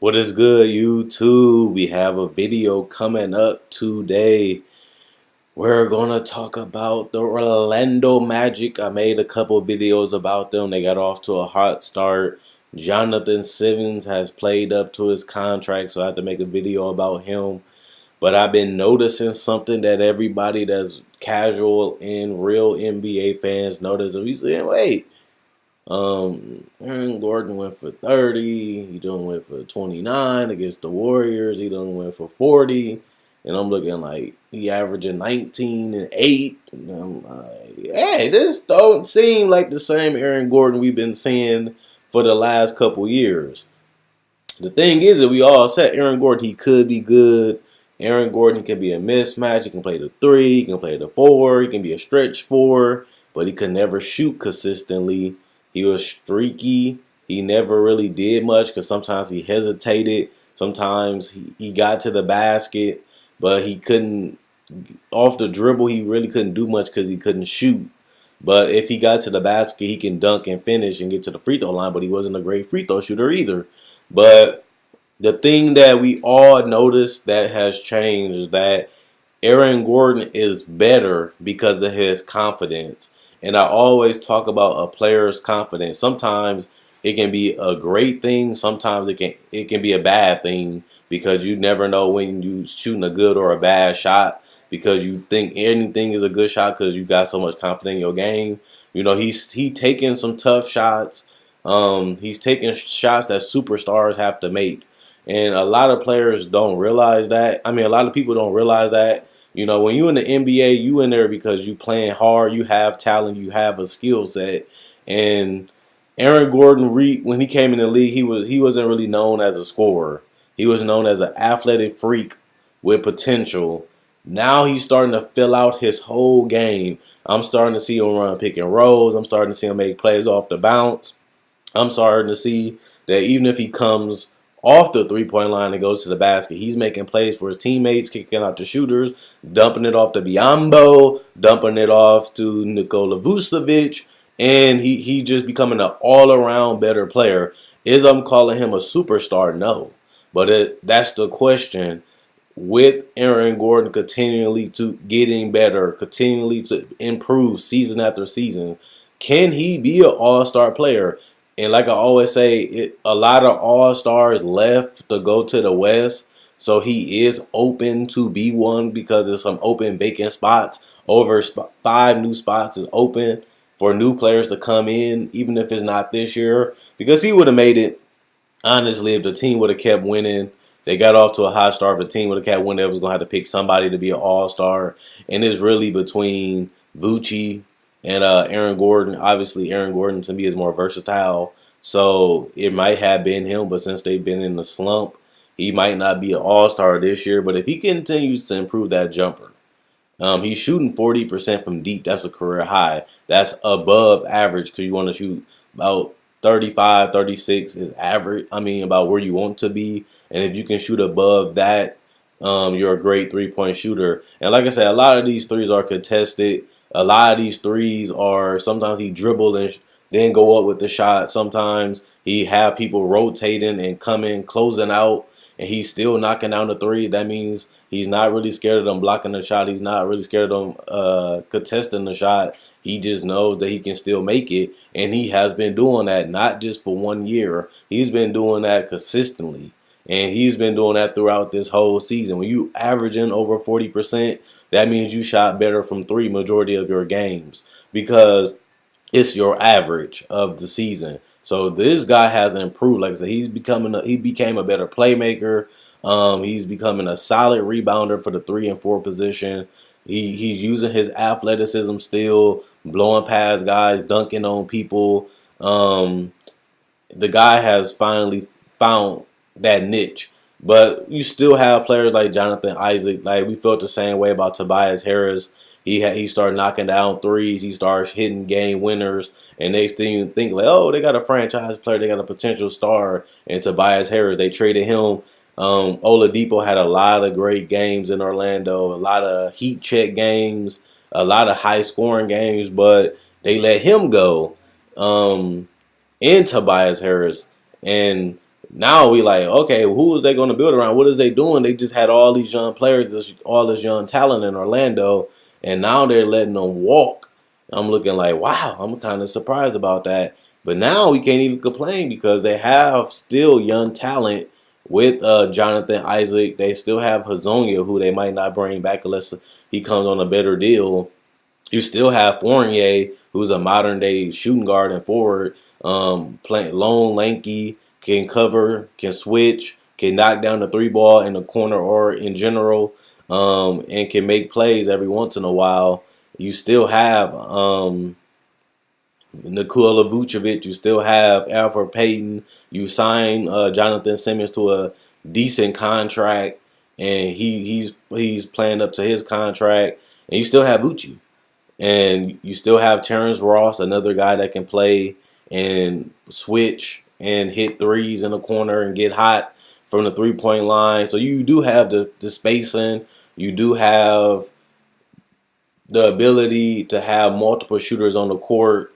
What is good, YouTube? We have a video coming up today. We're gonna talk about the Orlando Magic. I made a couple videos about them. They got off to a hot start. Jonathan Simmons has played up to his contract, so I had to make a video about him. But I've been noticing something that everybody that's casual and real NBA fans notice. We saying, wait. Aaron Gordon went for 30. He done went for 29 against the Warriors. He done went for 40. And I'm looking like he averaging 19 and 8. And I'm like, hey, this don't seem like the same Aaron Gordon we've been seeing for the last couple years. The thing is that we all said Aaron Gordon, he could be good. Aaron Gordon can be a mismatch. He can play the 3. He can play the 4. He can be a stretch 4. But he could never shoot consistently. He was streaky. He never really did much because sometimes he hesitated. Sometimes he got to the basket, but he couldn't, off the dribble, he really couldn't do much because he couldn't shoot. But if he got to the basket, he can dunk and finish and get to the free throw line, but he wasn't a great free throw shooter either. But the thing that we all noticed that has changed is that Aaron Gordon is better because of his confidence. And I always talk about a player's confidence. Sometimes it can be a great thing. Sometimes it can be a bad thing because you never know when you shooting a good or a bad shot because you think anything is a good shot because you got so much confidence in your game. You know, he's taking some tough shots. He's taking shots that superstars have to make. And a lot of players don't realize that. I mean, a lot of people don't realize that. You know, when you in the NBA, you in there because you playing hard, you have talent, you have a skill set. And Aaron Gordon, when he came in the league, he wasn't really known as a scorer. He was known as an athletic freak with potential. Now he's starting to fill out his whole game. I'm starting to see him run pick and rolls. I'm starting to see him make plays off the bounce. I'm starting to see that even if he comes off the three-point line and goes to the basket, he's making plays for his teammates, kicking out the shooters, dumping it off to Biyombo, dumping it off to Nikola Vucevic, and he just becoming an all-around better player. Is I'm calling him a superstar? No. But that's the question. With Aaron Gordon continually to getting better, continually to improve season after season, can he be an all-star player? And like I always say, a lot of all-stars left to go to the West. So he is open to be one because there's some open vacant spots. Over 5 new spots is open for new players to come in, even if it's not this year. Because he would have made it, honestly, if the team would have kept winning. They got off to a hot start. If the team would have kept winning, they was going to have to pick somebody to be an all-star. And it's really between Vucci and Aaron Gordon. Obviously, Aaron Gordon to me is more versatile. So it might have been him, but since they've been in the slump, he might not be an all-star this year. But if he continues to improve that jumper, he's shooting 40% from deep. That's a career high. That's above average because you want to shoot about 35, 36 is average. I mean, about where you want to be. And if you can shoot above that, you're a great three-point shooter. And like I said, a lot of these threes are contested. A lot of these threes are sometimes he dribble and then go up with the shot. Sometimes he have people rotating and coming, closing out, and he's still knocking down the 3. That means he's not really scared of them blocking the shot. He's not really scared of them contesting the shot. He just knows that he can still make it, and he has been doing that not just for 1 year. He's been doing that consistently, and he's been doing that throughout this whole season. When you averaging over 40%, that means you shot better from 3 majority of your games because it's your average of the season. So this guy has improved. Like I said, he became a better playmaker. He's becoming a solid rebounder for the 3 and 4 position. He's using his athleticism still, blowing past guys, dunking on people. The guy has finally found that niche. But you still have players like Jonathan Isaac. Like we felt the same way about Tobias Harris. He started knocking down threes. He starts hitting game winners. And next thing you think like, oh, they got a franchise player. They got a potential star in Tobias Harris. They traded him. Oladipo had a lot of great games in Orlando. A lot of heat check games. A lot of high scoring games. But they let him go in Tobias Harris. And Now we like, okay, who is they going to build around? What is they doing? They just had all these young players, all this young talent in Orlando, and now they're letting them walk. I'm looking like, wow, I'm kind of surprised about that. But now we can't even complain because they have still young talent with Jonathan Isaac. They still have Hazonia, who they might not bring back unless he comes on a better deal. You still have Fournier, who's a modern day shooting guard and forward, playing lone, lanky, can cover, can switch, can knock down the three ball in the corner or in general, and can make plays every once in a while. You still have Nikola Vucevic. You still have Alfred Payton. You sign Jonathan Simmons to a decent contract, and he's playing up to his contract. And you still have Vucci. And you still have Terrence Ross, another guy that can play and switch and hit threes in the corner and get hot from the 3-point line. So you do have the spacing. You do have the ability to have multiple shooters on the court,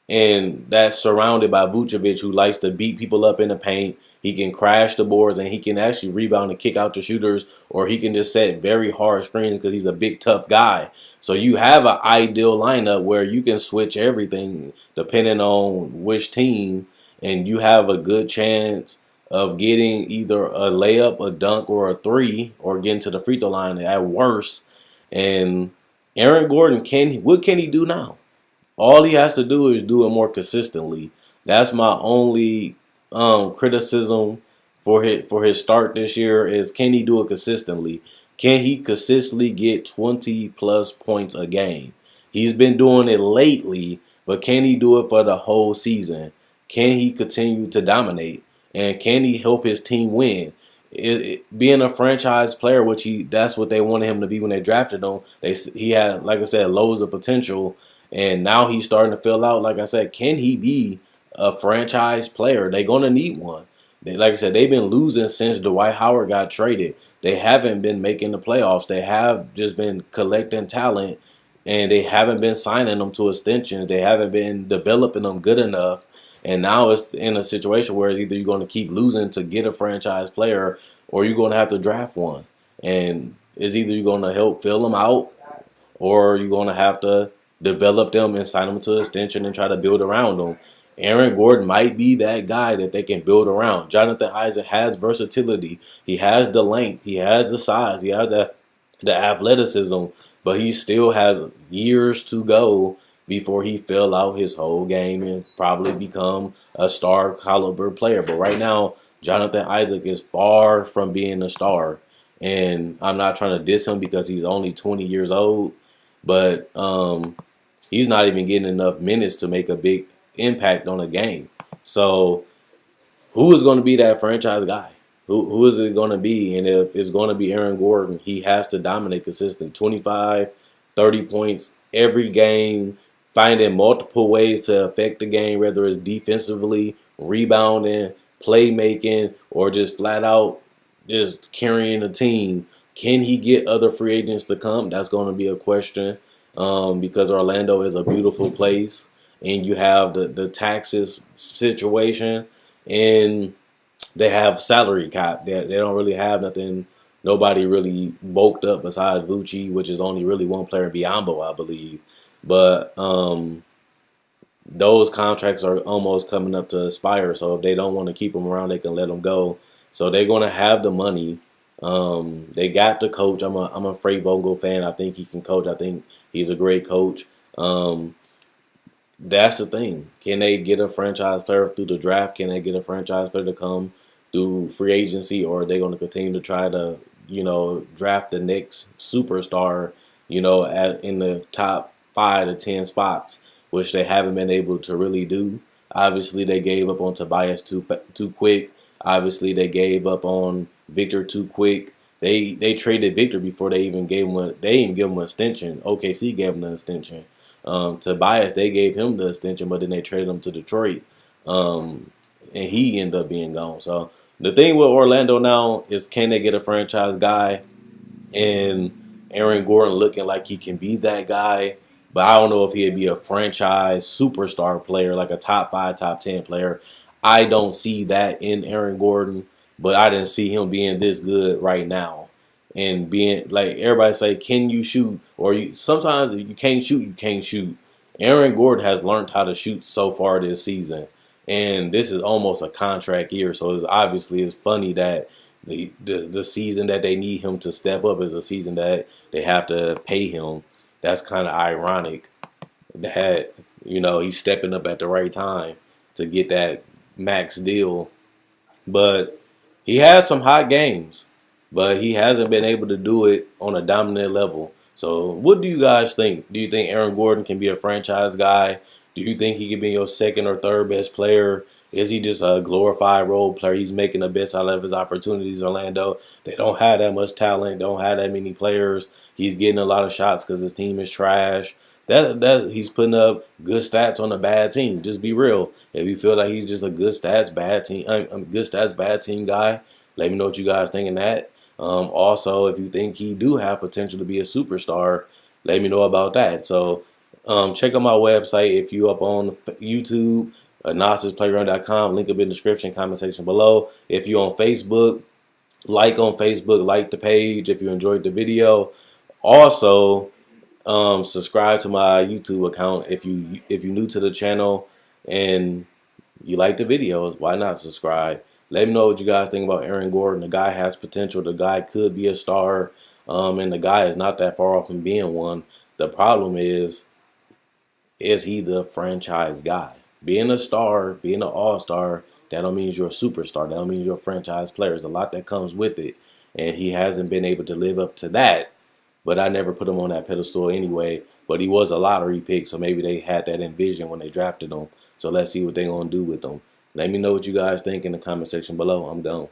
and that's surrounded by Vucevic, who likes to beat people up in the paint. He can crash the boards, and he can actually rebound and kick out the shooters, or he can just set very hard screens because he's a big, tough guy. So you have an ideal lineup where you can switch everything depending on which team, and you have a good chance of getting either a layup, a dunk, or a three, or getting to the free throw line at worst. And Aaron Gordon, what can he do now? All he has to do is do it more consistently. That's my only criticism for his start this year is, can he do it consistently? Can he consistently get 20 plus points a game? He's been doing it lately, but can he do it for the whole season? Can he continue to dominate? And can he help his team win? Being a franchise player, that's what they wanted him to be when they drafted him. He had, like I said, loads of potential, and now he's starting to fill out. Like I said, can he be a franchise player? They're gonna need one. Like I said, they've been losing since Dwight Howard got traded. They haven't been making the playoffs. They have just been collecting talent, and they haven't been signing them to extensions. They haven't been developing them good enough. And now it's in a situation where it's either you're going to keep losing to get a franchise player, or you're going to have to draft one. And it's either you're going to help fill them out, or you're going to have to develop them and sign them to an extension and try to build around them. Aaron Gordon might be that guy that they can build around. Jonathan Isaac has versatility. He has the length. He has the size. He has the athleticism. But he still has years to go before he fill out his whole game and probably become a star caliber player. But right now, Jonathan Isaac is far from being a star. And I'm not trying to diss him because he's only 20 years old. But he's not even getting enough minutes to make a big impact on a game. So who is going to be that franchise guy? Who is it going to be? And if it's going to be Aaron Gordon, he has to dominate consistently. 25, 30 points every game, finding multiple ways to affect the game, whether it's defensively, rebounding, playmaking, or just flat out just carrying the team. Can he get other free agents to come? That's going to be a question, because Orlando is a beautiful place, and you have the taxes situation, and they have salary cap. They don't really have nothing. Nobody really bulked up besides Vucci, which is only really one player, Biombo, I believe. But those contracts are almost coming up to expire. So if they don't want to keep them around, they can let them go. So they're going to have the money. They got the coach. I'm a Frank Vogel fan. I think he can coach. I think he's a great coach. That's the thing. Can they get a franchise player through the draft? Can they get a franchise player to come through free agency, or are they going to continue to try to, draft the next superstar, in the top 5 to 10 spots, which they haven't been able to really do. Obviously, they gave up on Tobias too quick. Obviously, they gave up on Victor too quick. They traded Victor before they even gave him an extension. OKC gave him an extension. Tobias, they gave him the extension, but then they traded him to Detroit, and he ended up being gone. So the thing with Orlando now is, can they get a franchise guy? And Aaron Gordon looking like he can be that guy, but I don't know if he'd be a franchise superstar player, like a top 5, top 10 player. I don't see that in Aaron Gordon, but I didn't see him being this good right now. And being like everybody say, can you shoot? Or sometimes if you can't shoot, you can't shoot. Aaron Gordon has learned how to shoot so far this season, and this is almost a contract year. So it's funny that the season that they need him to step up is a season that they have to pay him. That's kind of ironic that he's stepping up at the right time to get that max deal. But he has some hot games, but he hasn't been able to do it on a dominant level. So what do you guys think? Do you think Aaron Gordon can be a franchise guy? Do you think he can be your second or third best player? Is he just a glorified role player? He's making the best out of his opportunities, Orlando. They don't have that much talent. They don't have that many players. He's getting a lot of shots because his team is trash. That he's putting up good stats on a bad team. Just be real. If you feel like he's just a good stats bad team guy, let me know what you guys think of that. Also, if you think he do have potential to be a superstar, let me know about that. So check out my website if you up on YouTube, NosisPlayground.com. Link up in the description, comment section below. If you on Facebook, like the page if you enjoyed the video. Also, subscribe to my YouTube account if you new to the channel and you like the videos. Why not subscribe? Let me know what you guys think about Aaron Gordon. The guy has potential. The guy could be a star, and the guy is not that far off from being one. The problem is he the franchise guy? Being a star, being an all-star, that don't mean you're a superstar. That don't mean you're a franchise player. There's a lot that comes with it, and he hasn't been able to live up to that. But I never put him on that pedestal anyway. But he was a lottery pick, so maybe they had that in vision when they drafted him. So let's see what they're going to do with him. Let me know what you guys think in the comment section below. I'm gone.